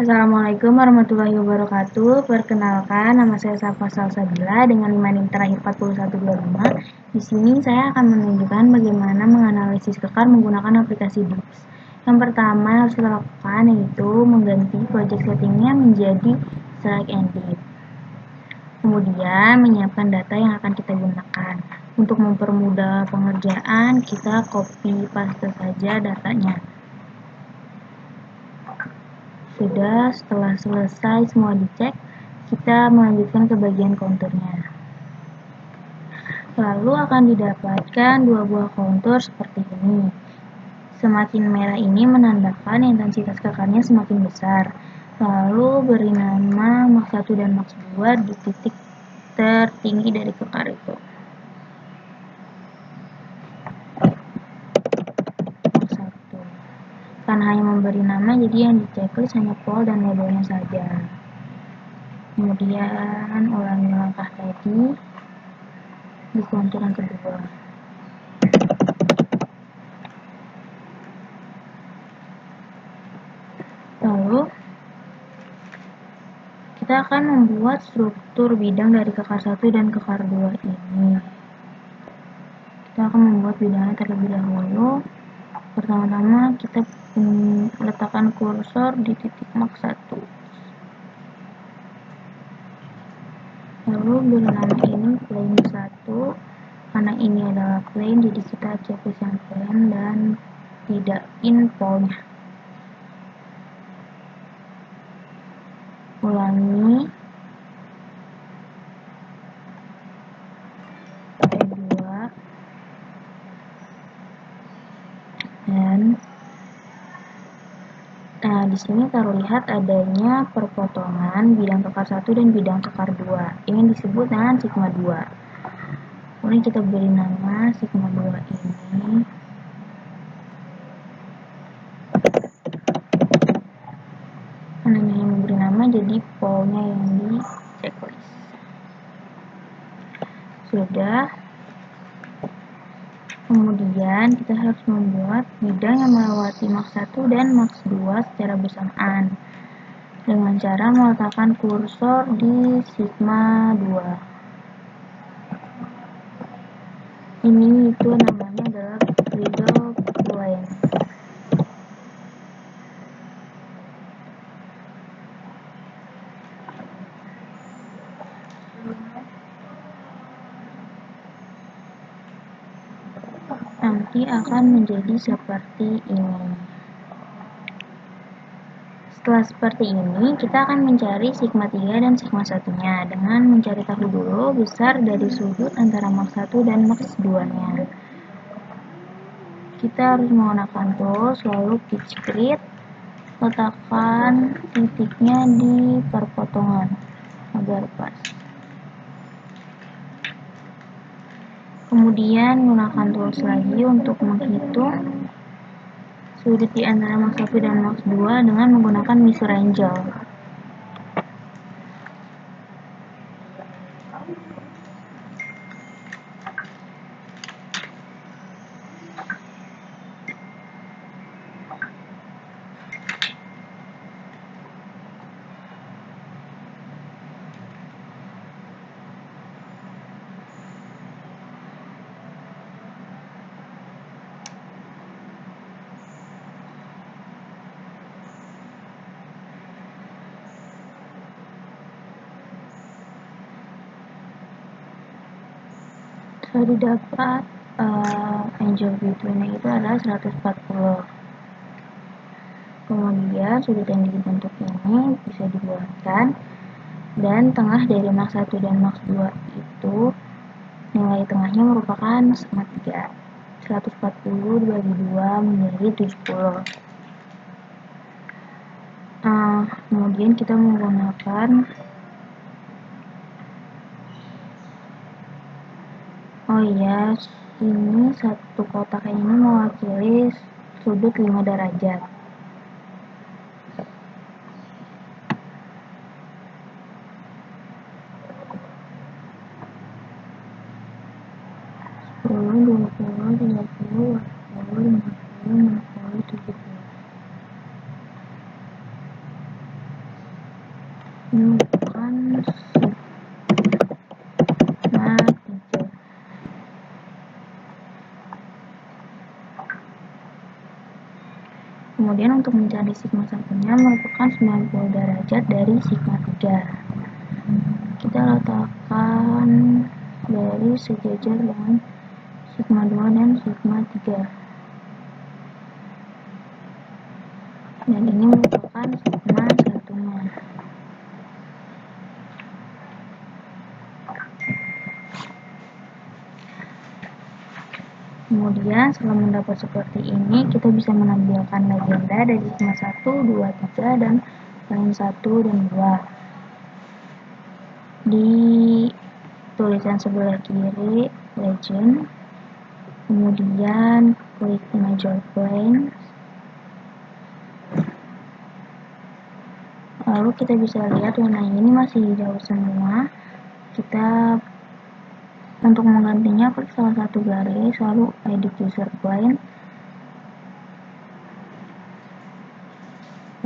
Assalamualaikum warahmatullahi wabarakatuh. Perkenalkan, nama saya Safa Salsabila dengan NIM terakhir 4125. Di sini saya akan menunjukkan bagaimana menganalisis kekar menggunakan aplikasi Dix. Yang pertama yang harus kita lakukan yaitu mengganti project settingnya menjadi select edit. Kemudian menyiapkan data yang akan kita gunakan. Untuk mempermudah pengerjaan, kita copy paste saja datanya. Setelah selesai semua dicek, kita melanjutkan ke bagian konturnya. Lalu akan didapatkan dua buah kontur seperti ini. Semakin merah ini menandakan intensitas kekarnya semakin besar. Lalu beri nama Max 1 dan Max 2 di titik tertinggi dari kekar itu. Max 1. Karena hanya memberi nama, jadi yang di checklist hanya pol dan labelnya saja. Kemudian ulangi langkah tadi di kontur yang kedua. Lalu kita akan membuat struktur bidang dari kekar 1 dan kekar 2 ini. Kita akan membuat bidangnya terlebih dahulu. Pertama-tama kita letakkan kursor di titik Max 1. Lalu beri nama ini plane 1. Karena ini adalah plane, jadi kita checklist yang plane dan tidak in polnya. Ulangi kedua dan di sini terlihat adanya perpotongan bidang kekar 1 dan bidang kekar 2. Ini disebut dengan sigma 2. Kemudian kita beri nama sigma 2 ini karena hanya memberi nama, jadi polnya yang di checklist. Sudah. Kemudian kita harus membuat bidang yang melewati Max 1 dan Max 2 secara bersamaan dengan cara meletakkan kursor di sigma 2. Ini itu namanya adalah middle plane. Nanti akan menjadi seperti ini. Setelah seperti ini, kita akan mencari sigma 3 dan sigma 1-nya dengan mencari tahu dulu besar dari sudut antara Max 1 dan Max 2-nya. Kita harus menggunakan tools, lalu pitch grid, letakkan titiknya di perpotongan agar pas. Kemudian gunakan tools lagi untuk menghitung sudut di antara Max 1 dan Max 2 dengan menggunakan measure angle. Sudah didapat angle between-nya itu adalah 140. Kemudian sudut yang dibentuk ini bisa dibuatkan, dan tengah dari Max 1 dan Max 2 itu nilai tengahnya merupakan sigma 3. 140 dibagi 2 menjadi 70. Kemudian kita menggunakan ini satu kotak ini mewakili sudut 5 derajat. Ini merupakan sigma 3. Kemudian untuk mencari sigma satunya merupakan 90 derajat dari sigma 3. Kita letakkan dari sejajar dengan sigma 2 dan sigma 3. Dan ini merupakan sigma satunya. Kemudian setelah mendapat seperti ini, kita bisa menampilkan legenda dari sigma 1, 2, 3, dan lain 1 dan 2. Di tulisan sebelah kiri, legend, kemudian klik major plane, lalu kita bisa lihat warna ini masih hijau semua. Kita untuk menggantinya klik salah satu garis, lalu edit user plane,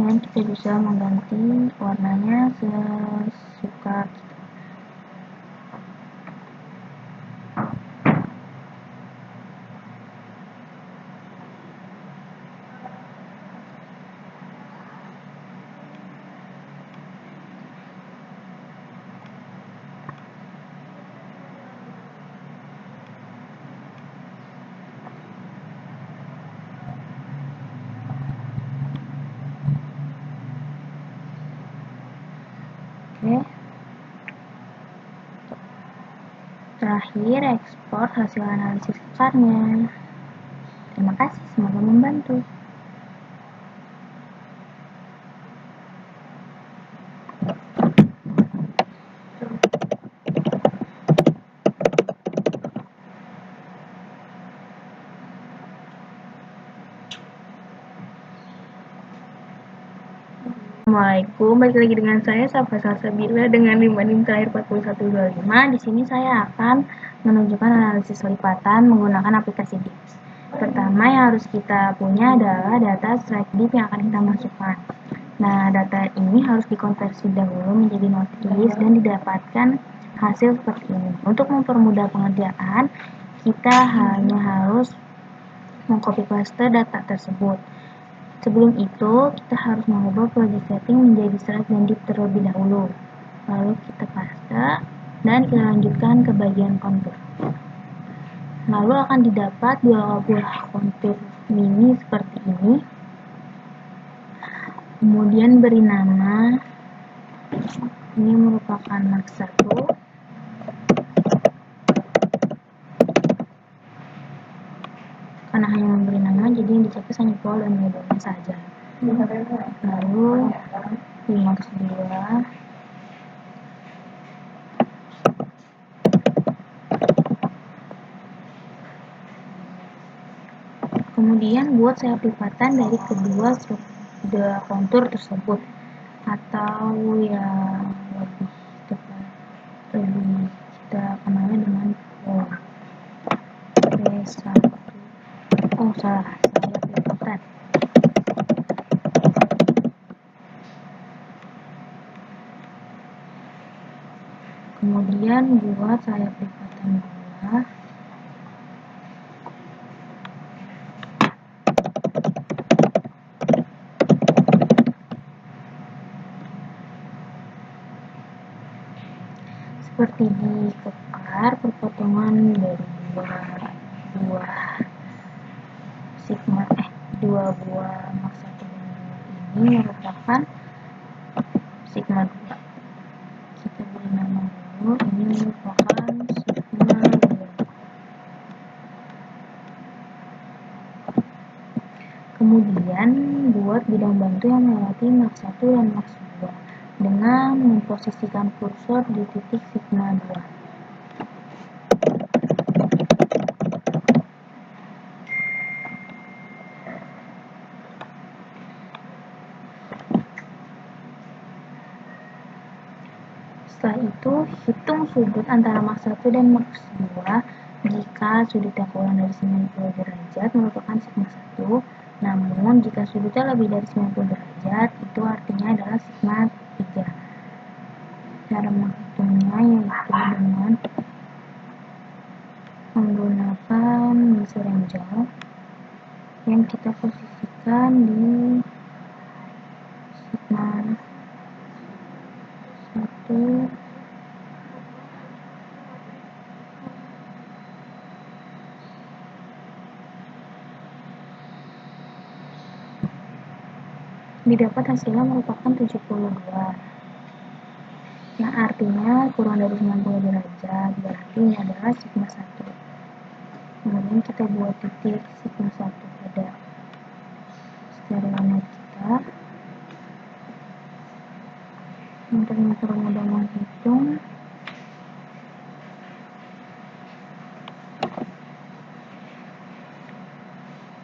dan kita bisa mengganti warnanya sesuka kita. Oke. Terakhir, ekspor hasil analisis kekarnya. Terima kasih, semoga membantu. Assalamualaikum, balik lagi dengan saya Safa Salsabila dengan limbah terakhir 4125. Di sini saya akan menunjukkan analisis lipatan menggunakan aplikasi DIPS. Pertama yang harus kita punya adalah data strike DIP yang akan kita masukkan. Nah, data ini harus dikonversi dahulu menjadi notis dan didapatkan hasil seperti ini. Untuk mempermudah pengerjaan, kita hanya harus mengcopy paste data tersebut. Sebelum itu, kita harus mengubah project setting menjadi strike dan dip terlebih dahulu. Lalu kita paste dan kita lanjutkan ke bagian kontur. Lalu akan didapat dua buah kontur mini seperti ini. Kemudian beri nama, ini merupakan max 1. Karena hanya memberi nama, jadi yang dicek hanya pol dan labelnya saja. Lalu di max 2, kemudian buat sayap lipatan dari kedua kontur tersebut, atau yang lebih tepat, lebih kita kenalnya dengan P1. Oh salah, sayap lipatan. Kemudian buat sayap lipatan 2. Seperti di kekar, perpotongan dari dua buah max 1 dan 2 ini merupakan sigma 2. Kita beri nama dulu, ini merupakan sigma 2. Kemudian buat bidang bantu yang melewati max 1 dan max 2 dengan memposisikan kursor di titik sigma 2. Setelah itu, hitung sudut antara max 1 dan max 2. Jika sudutnya kurang dari 90 derajat merupakan sigma 1, namun jika sudutnya lebih dari 90 derajat itu artinya adalah sigma 3. cara menghitungnya yaitu dengan menggunakan mengisi ranjau yang kita posisikan di sigma 1 didapat hasilnya merupakan 72. Nah, artinya kurang dari 90 derajat, berarti ini adalah sigma 1. Kemudian kita buat titik sigma 1 pada stereonet kita. Untuk mempermudah menghitung,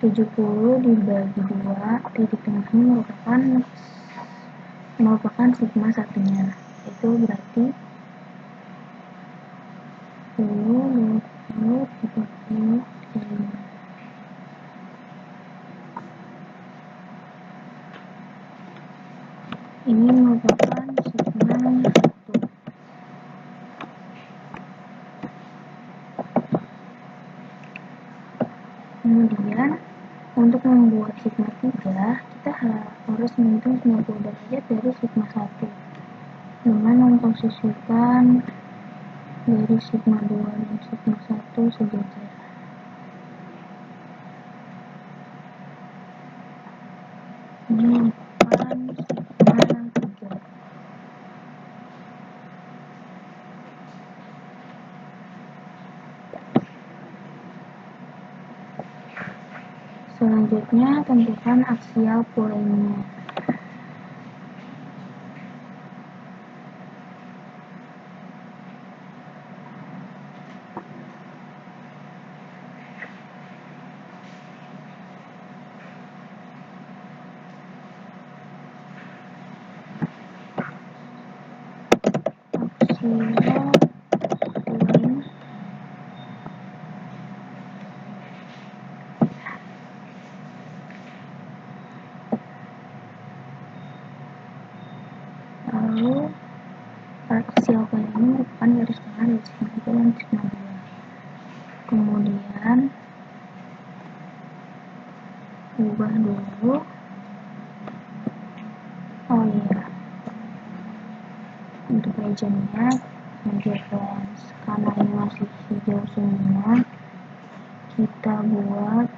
dibagi 2, titik tengahnya merupakan sigma satunya, itu berarti 10, 20, 30, 35. Ini merupakan sigma 1. Kemudian untuk membuat sigma 3, kita harus menghitung 90 derajat dari sigma 1 dengan memposisikan dari sigma 2 dan sigma 1 sejajar. Ini merupakan sigma 3. Selanjutnya, tentukan aksial pulangnya. Lalu aksial ini merupakan garis tengah dari sigma 1 dan sigma 2. Kemudian ubah dulu, oh iya, untuk legendnya reference, karena ini masih hijau semua, kita buat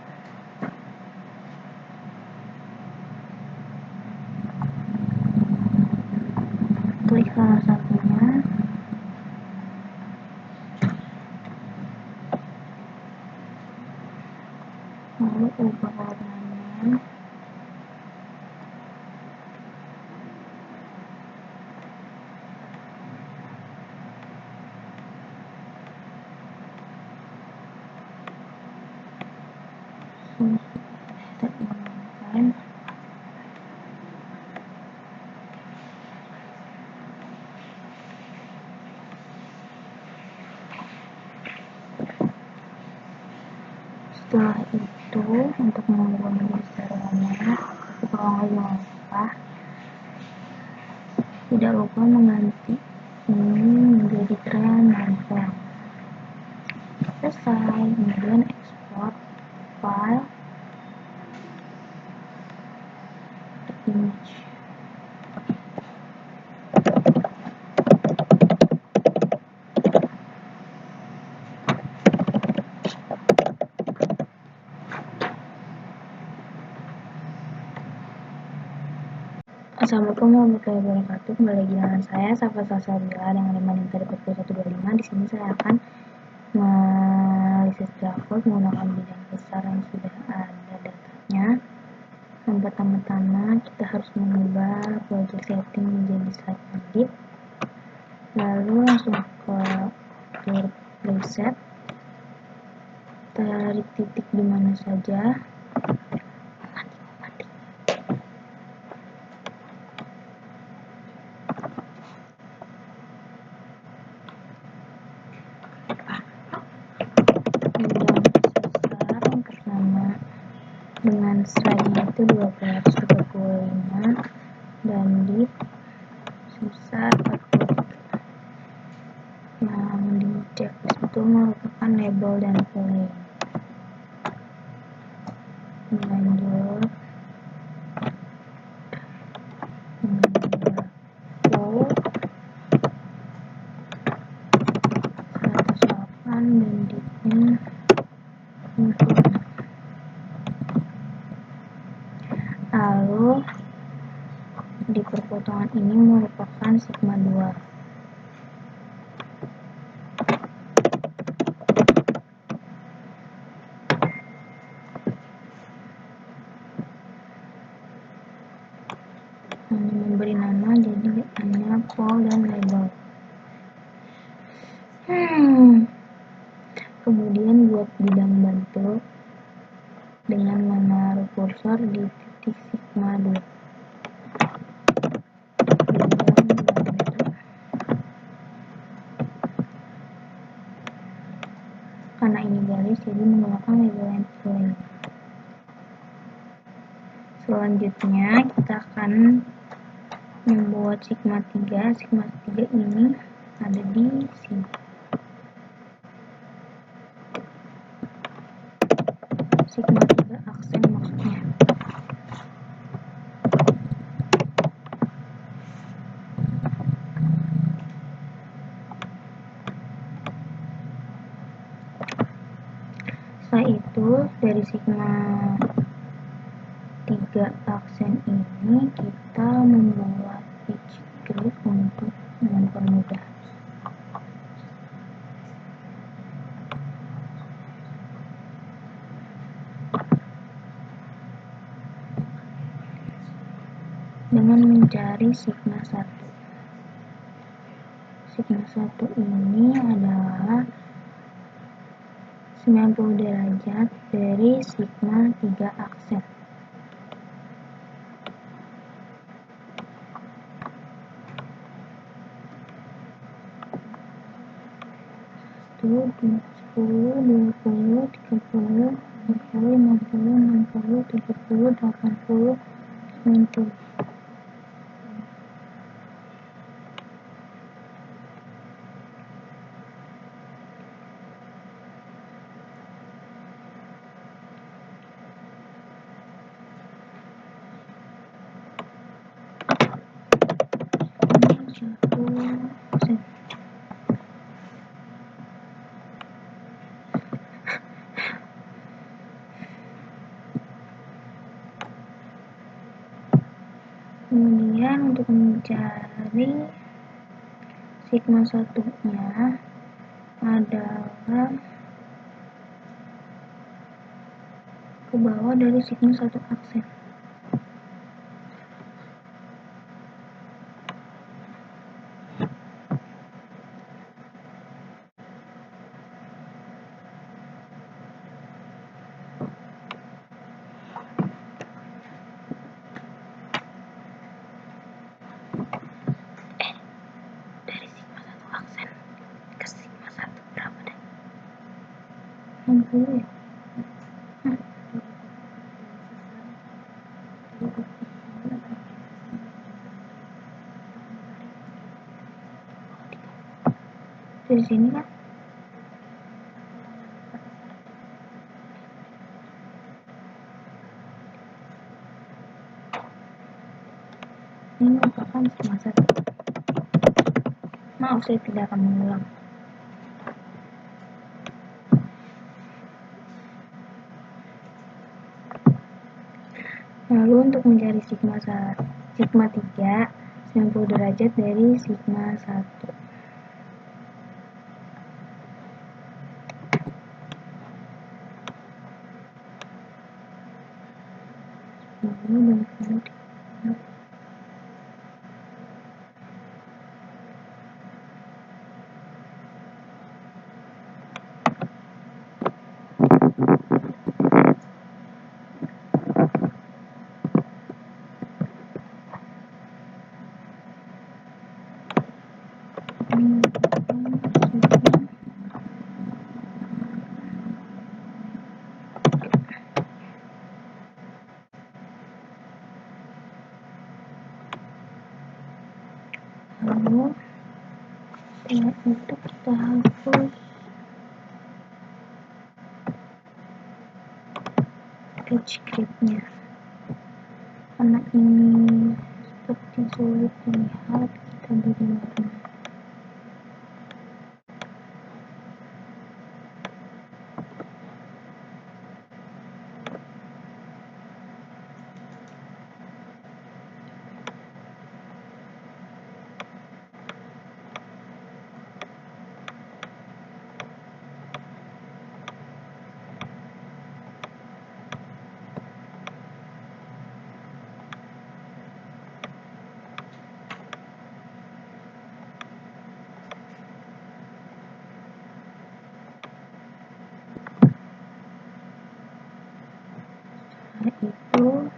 klik salah satunya, lalu ubah warnanya, kita inginkan setelah itu untuk mengubah menjadi stereonya, tapi kalau nggak jangan lupa tidak lupa mengganti ini menjadi trend dan font. Selesai. Kemudian export file image. Assalamualaikum warahmatullahi wabarakatuh. Kembali lagi dengan saya Safa Salsabila dengan Limaning Tadi 4125. Di sini saya akan melisis grafos menggunakan bidang besar yang sudah ada datanya. Yang pertama-tama kita harus mengubah project setting menjadi slide edit. Lalu langsung ke tool preset. Tarik titik di mana saja. Dengan slide-nya itu 235 dan di sebesar 40. itu merupakan label dan plane. Lanjut flow 108 banditnya info. Lalu di perpotongan ini merupakan sigma 2. Memberi nama jadi hanya pol dan label. Kemudian buat bidang bentuk dengan menaruh kursor di titik sigma 2. Karena ini garis, jadi menggunakan label and plane. Selanjutnya kita akan membuat sigma 3. Sigma 3 ini ada di sini. Sigma 3 aksen maksudnya. Setelah itu dari sigma 3 aksen ini kita membuat pitch grid untuk mempermudah. Dengan mencari sigma 1. Sigma 1 ini adalah 90 derajat dari sigma 3 aksen. Itu 10, 20, 30, 40, 50, 60, 70, 80, 90. Kemudian untuk mencari sigma 1-nya adalah ke bawah dari sigma 1 aksen. Dari sigma 1 aksen ke sigma 1 berapa dah? 60 ya? Dari sini kan? Ini merupakan sigma 1. Maaf, saya tidak akan mengulang. Lalu untuk mencari sigma 3, 90 derajat dari sigma 1. Ini banyak. Lalu setelah itu kita hapus sketch gridnya. Karena ini seperti sulit dilihat, kita beri warna. Itu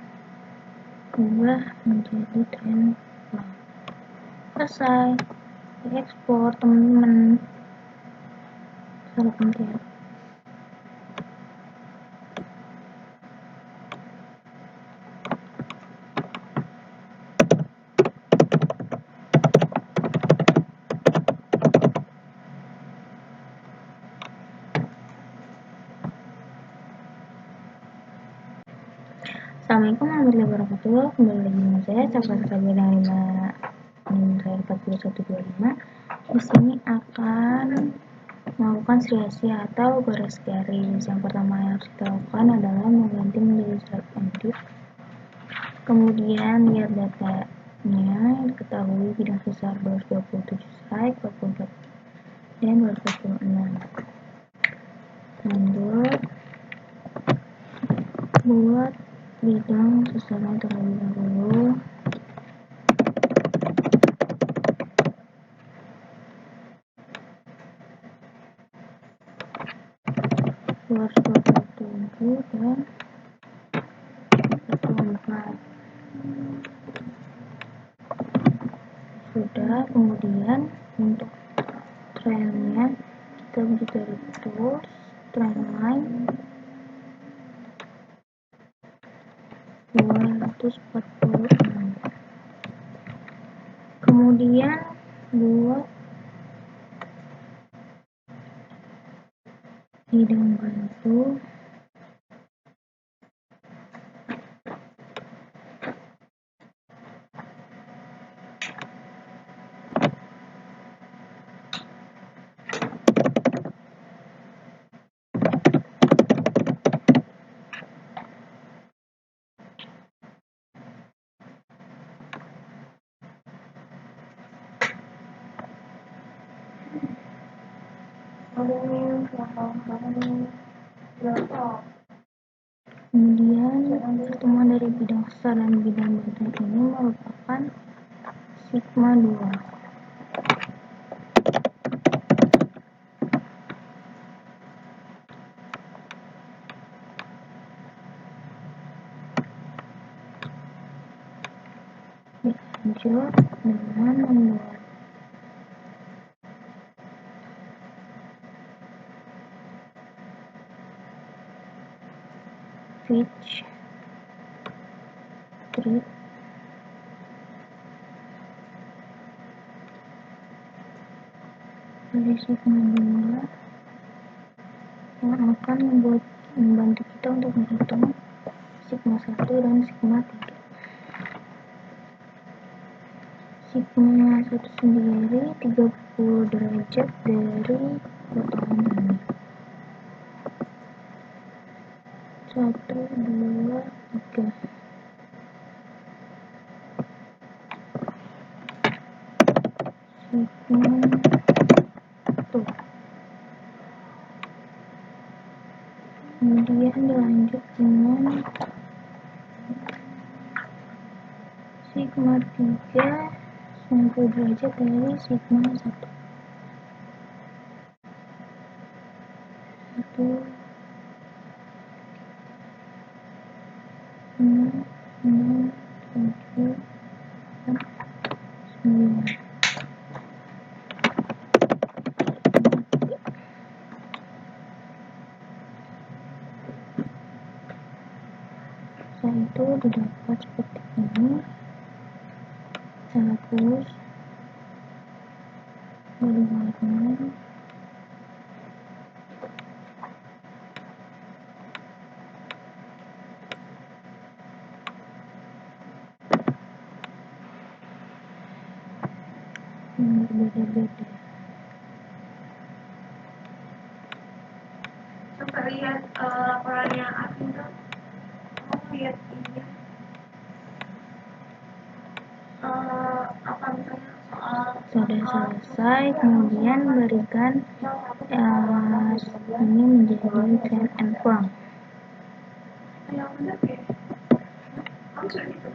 ubah menjadi template. Selesai, diekspor teman-teman. Salah pencet. Assalamualaikum warahmatullahi wabarakatuh. Kembali lagi dengan saya Cakra Sabina 4125. Di sini akan melakukan seriasi atau garis garis. Yang pertama yang harus kita lakukan adalah mengganti menjadi slide edit. Kemudian lihat datanya, diketahui bidang besar 227 slide, 44 dan 246. Lanjut, buat bidang susunan terlebih dahulu. Buat 27 dan 44. Sudah, kemudian untuk trennya kita beri dari tools, trendline 246. Kemudian buat bidang bantu kemudian pertemuan dari bidang besar dan bidang bantu ini merupakan sigma 2. Lanjut dengan membuat pitch grid dari sigma 2 yang akan membantu kita untuk menghitung sigma 1 dan sigma 3. Sigma 1 sendiri 30 derajat dari potongan ini. 1, 2, 3. Sigma 1. Kemudian dilanjut dengan sigma 3 90 derajat dari sigma 1. 1, 6, 7, 9. Setelah itu didapat seperti ini. Kita hapus, beri warna, berbeda-beda. Coba lihat laporannya Afin tuh. Kamu lihat ini apa misalnya soal Sudah selesai, kemudian berikan ini menjadi trend and plumb. yang benar ya? Kamu sudah gitu?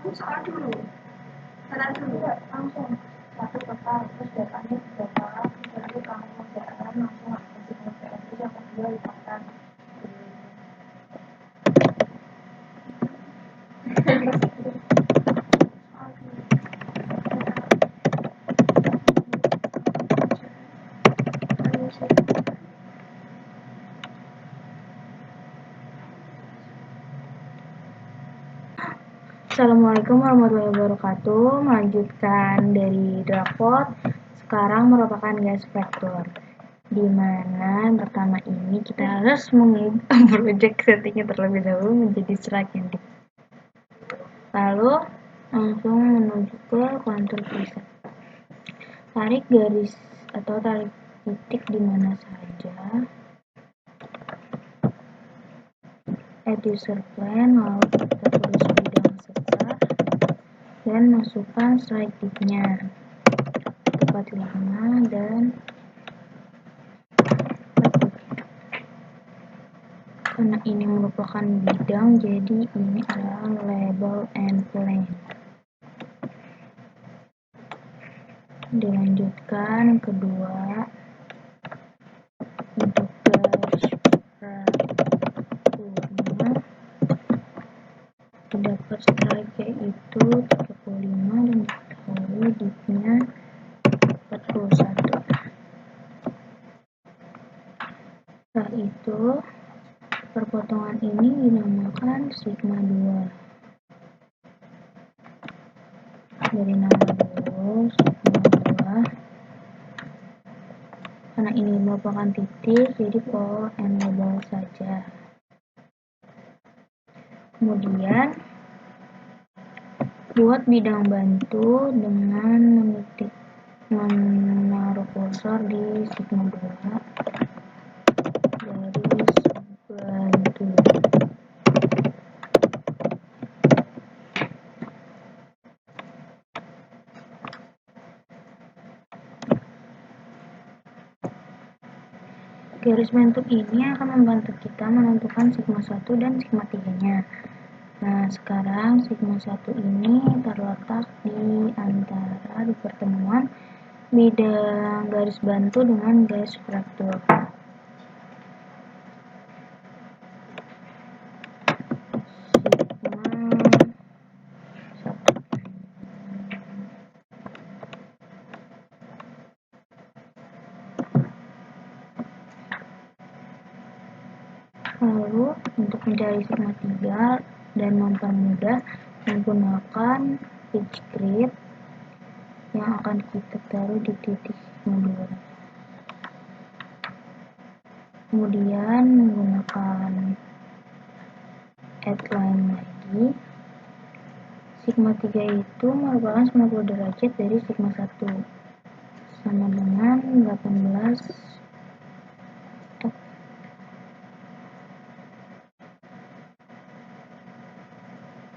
Kamu soal dulu. Salah dulu. Langsung. Satu kata, terus datanya berapa, lalu kamu mengerjakan langsung aplikasi mengerjakan itu yang kedua lupakan. Assalamualaikum warahmatullahi wabarakatuh. Melanjutkan dari raport, sekarang merupakan gas vektor, di mana pertama ini kita harus mengubah project settingnya terlebih dahulu menjadi strike. Lalu langsung menuju ke kontur preset. Tarik garis atau tarik titik di mana saja. Add user plan, lalu kita tulis bidang sesar dan masukkan strike dignya 45 dan 40. Karena ini merupakan bidang, jadi ini adalah label and plan. Dilanjutkan kedua untuk garis strukturnya dapat strike yaitu 35 dan diketahui dignya 41. Setelah itu perpotongan ini dinamakan sigma 2. Dari nama dulu sigma 2. Karena ini merupakan titik, jadi pol and label saja. Kemudian buat bidang bantu dengan menaruh kursor di sigma 2 garis bantu. Garis bentuk ini akan membantu kita menentukan sigma 1 dan sigma 3-nya. Nah, sekarang sigma 1 ini terletak di antara di pertemuan bidang garis bantu dengan garis fraktur. Lalu untuk mencari sigma 3 dan mempermudah, menggunakan pitch grid yang akan kita taruh di titik sigma 2. Kemudian menggunakan add line lagi. Sigma 3 itu merupakan 90 derajat dari sigma 1, sama dengan 18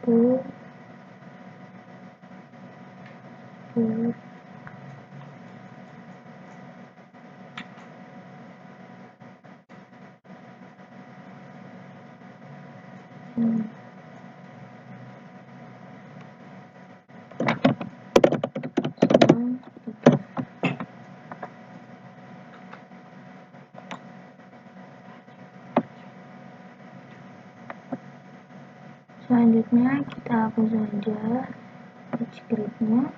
10 Selanjutnya kita hapus saja pitch grid-nya,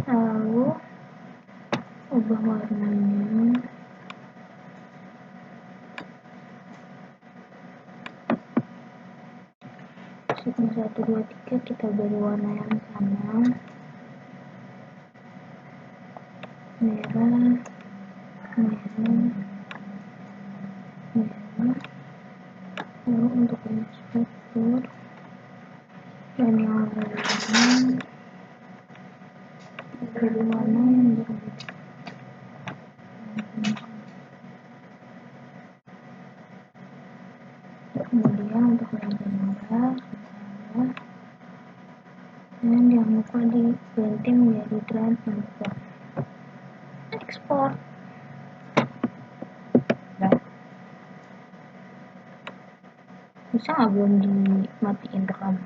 lalu ubah warnanya. Sigma 1, 2, 3 kita beri warna yang sama, merah, merah, merah. Lalu untuk garis struktur dan yang lainnya dari mana yang kemudian untuk legenda dan jangan lupa diganti menjadi trend ekspor. Nah, bisa nggak belum dimatiin rekam?